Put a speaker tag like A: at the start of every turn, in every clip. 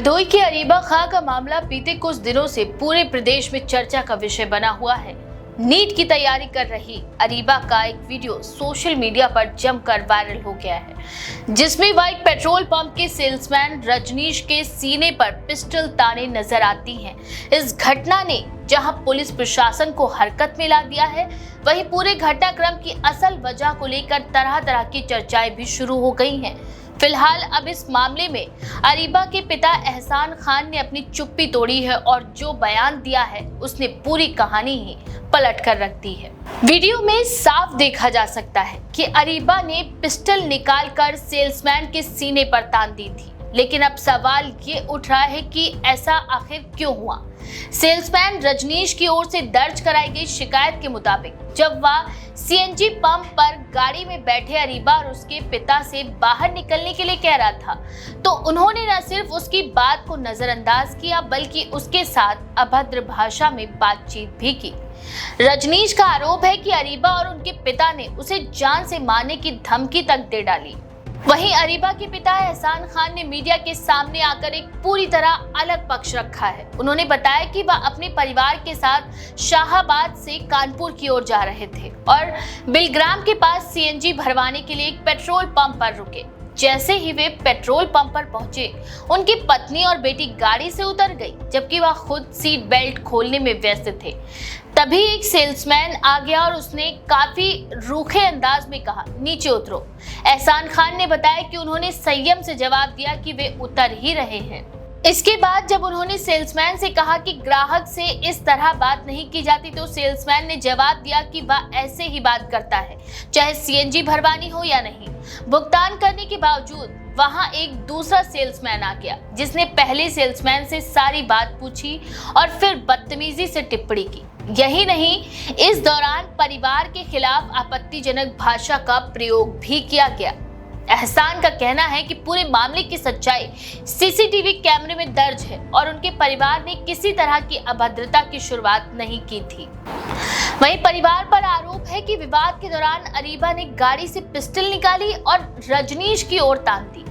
A: हरदोई के अरीबा खां का मामला बीते कुछ दिनों से पूरे प्रदेश में चर्चा का विषय बना हुआ है। नीट की तैयारी कर रही अरीबा का एक वीडियो सोशल मीडिया पर जमकर वायरल हो गया है, जिसमें वह एक पेट्रोल पंप के सेल्समैन रजनीश के सीने पर पिस्टल ताने नजर आती हैं। इस घटना ने जहां पुलिस प्रशासन को हरकत में ला दिया है, वहीं पूरे घटनाक्रम की असल वजह को लेकर तरह तरह की चर्चाएं भी शुरू हो गई हैं। फिलहाल अब इस मामले में अरीबा के पिता एहसान खान ने अपनी चुप्पी तोड़ी है और जो बयान दिया है उसने पूरी कहानी ही पलट कर रख दी है। वीडियो में साफ देखा जा सकता है कि अरीबा ने पिस्टल निकालकर सेल्समैन के सीने पर तान दी थी, लेकिन अब सवाल ये उठ रहा है कि ऐसा आखिर क्यों हुआ। सेल्समैन रजनीश की ओर से दर्ज कराई गई शिकायत के मुताबिक जब वह सीएनजी पंप पर गाड़ी में बैठे अरीबा और उसके पिता से बाहर निकलने के लिए कह रहा था, तो उन्होंने न सिर्फ उसकी बात को नजरअंदाज किया बल्कि उसके साथ अभद्र भाषा में बातचीत भी की। रजनीश का आरोप है कि अरीबा और उनके पिता ने उसे जान से मारने की धमकी तक दे डाली। वहीं अरीबा के पिता एहसान खान ने मीडिया के सामने आकर एक पूरी तरह अलग पक्ष रखा है। उन्होंने बताया कि वह अपने परिवार के साथ शाहाबाद से कानपुर की ओर जा रहे थे और बिलग्राम के पास सीएनजी भरवाने के लिए एक पेट्रोल पंप पर रुके। जैसे ही वे पेट्रोल पंप पर पहुंचे, उनकी पत्नी और बेटी गाड़ी से उतर गई, जबकि वह खुद सीट बेल्ट खोलने में व्यस्त थे। तभी एक सेल्समैन आ गया और उसने काफी रूखे अंदाज में कहा, नीचे उतरो। एहसान खान ने बताया कि उन्होंने संयम से जवाब दिया कि वे उतर ही रहे हैं। इसके बाद जब उन्होंने सेल्समैन से कहा कि ग्राहक से इस तरह बात नहीं की जाती, तो सेल्समैन ने जवाब दिया कि वह ऐसे ही बात करता है, चाहे सीएनजी भरवानी हो या नहीं। भुगतान करने के बावजूद वहां एक दूसरा सेल्समैन आ गया, जिसने पहले सेल्समैन से सारी बात पूछी और फिर बदतमीजी से टिप्पणी की। यही नहीं, इस दौरान परिवार के खिलाफ आपत्तिजनक भाषा का प्रयोग भी किया गया। एहसान का कहना है कि पूरे मामले की सच्चाई सीसीटीवी कैमरे में दर्ज है और उनके परिवार ने किसी तरह की अभद्रता की शुरुआत नहीं की थी। वहीं परिवार पर आरोप है कि विवाद के दौरान अरीबा ने गाड़ी से पिस्टल निकाली और रजनीश की ओर तान दी,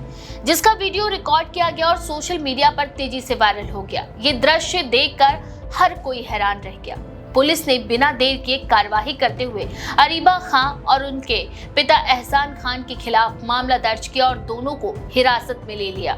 A: जिसका वीडियो रिकॉर्ड किया गया और सोशल मीडिया पर तेजी से वायरल हो गया। ये दृश्य देखकर हर कोई हैरान रह गया। पुलिस ने बिना देर किए कार्रवाई करते हुए अरीबा खां और उनके पिता एहसान खान के खिलाफ मामला दर्ज किया और दोनों को हिरासत में ले लिया।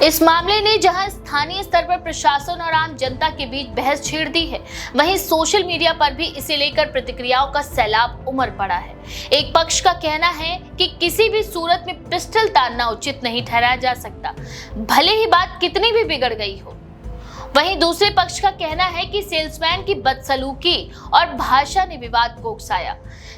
A: इस मामले ने जहां स्थानीय स्तर पर प्रशासन और आम जनता के बीच बहस छेड़ दी है, वहीं सोशल मीडिया पर भी इसे लेकर प्रतिक्रियाओं का सैलाब उमड़ पड़ा है। एक पक्ष का कहना है कि किसी भी सूरत में पिस्टल तानना उचित नहीं ठहराया जा सकता, भले ही बात कितनी भी बिगड़ गई हो। वहीं दूसरे पक्ष का कहना है कि सेल्समैन की बदसलूकी और भाषा ने विवाद को उकसाया,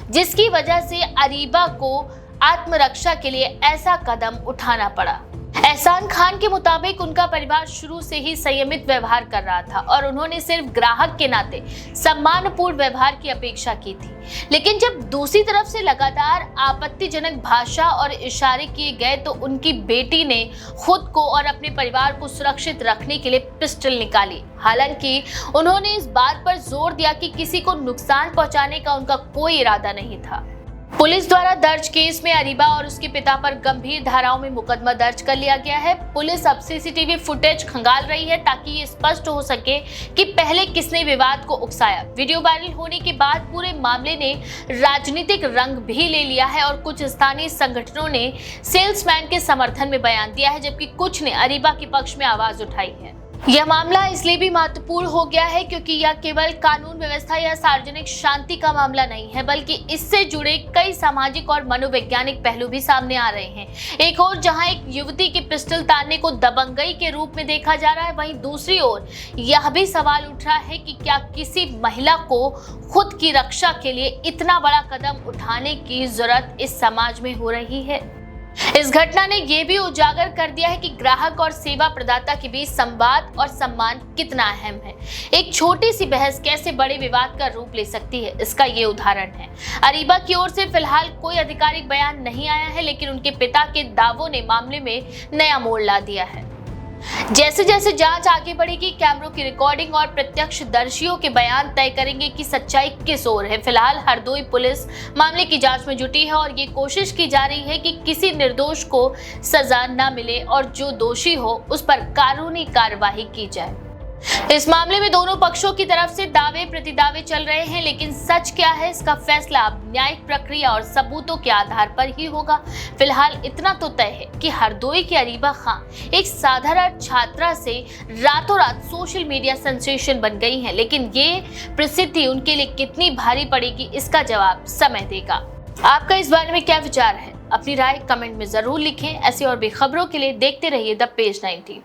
A: जिसकी वजह से अरीबा को आत्मरक्षा के लिए ऐसा कदम उठाना पड़ा। एहसान खान के मुताबिक उनका परिवार शुरू से ही संयमित व्यवहार कर रहा था और उन्होंने सिर्फ ग्राहक के नाते सम्मानपूर्ण व्यवहार की अपेक्षा की थी, लेकिन जब दूसरी तरफ से लगातार आपत्तिजनक भाषा और इशारे किए गए तो उनकी बेटी ने खुद को और अपने परिवार को सुरक्षित रखने के लिए पिस्टल निकाली। हालांकि उन्होंने इस बात पर जोर दिया कि किसी को नुकसान पहुंचाने का उनका कोई इरादा नहीं था। पुलिस द्वारा दर्ज केस में अरीबा और उसके पिता पर गंभीर धाराओं में मुकदमा दर्ज कर लिया गया है। पुलिस अब सीसीटीवी फुटेज खंगाल रही है ताकि ये स्पष्ट हो सके कि पहले किसने विवाद को उकसाया। वीडियो वायरल होने के बाद पूरे मामले ने राजनीतिक रंग भी ले लिया है और कुछ स्थानीय संगठनों ने सेल्समैन के समर्थन में बयान दिया है, जबकि कुछ ने अरीबा के पक्ष में आवाज उठाई है। यह मामला इसलिए भी महत्वपूर्ण हो गया है क्योंकि यह केवल कानून व्यवस्था या सार्वजनिक शांति का मामला नहीं है, बल्कि इससे जुड़े कई सामाजिक और मनोवैज्ञानिक पहलू भी सामने आ रहे हैं। एक ओर जहां एक युवती के पिस्टल तानने को दबंगई के रूप में देखा जा रहा है, वहीं दूसरी ओर यह भी सवाल उठ रहा है कि क्या किसी महिला को खुद की रक्षा के लिए इतना बड़ा कदम उठाने की जरूरत इस समाज में हो रही है। इस घटना ने यह भी उजागर कर दिया है कि ग्राहक और सेवा प्रदाता के बीच संवाद और सम्मान कितना अहम है। एक छोटी सी बहस कैसे बड़े विवाद का रूप ले सकती है, इसका ये उदाहरण है। अरीबा की ओर से फिलहाल कोई आधिकारिक बयान नहीं आया है, लेकिन उनके पिता के दावों ने मामले में नया मोड़ ला दिया है। जैसे जैसे जांच आगे बढ़ेगी, कैमरों की रिकॉर्डिंग और प्रत्यक्षदर्शियों के बयान तय करेंगे कि सच्चाई किस ओर है। फिलहाल हरदोई पुलिस मामले की जांच में जुटी है और ये कोशिश की जा रही है कि किसी निर्दोष को सजा न मिले और जो दोषी हो उस पर कानूनी कार्रवाई की जाए। इस मामले में दोनों पक्षों की तरफ से दावे प्रतिदावे चल रहे हैं, लेकिन सच क्या है इसका फैसला अब न्यायिक प्रक्रिया और सबूतों के आधार पर ही होगा। फिलहाल इतना तो तय है कि हरदोई की अरीबा खां एक साधारण छात्रा से रातों रात सोशल मीडिया सेंसेशन बन गई हैं, लेकिन ये प्रसिद्धि उनके लिए कितनी भारी पड़ेगी इसका जवाब समय देगा। आपका इस बारे में क्या विचार है? अपनी राय कमेंट में जरूर लिखें। ऐसी और भी खबरों के लिए देखते रहिए द पेज 90।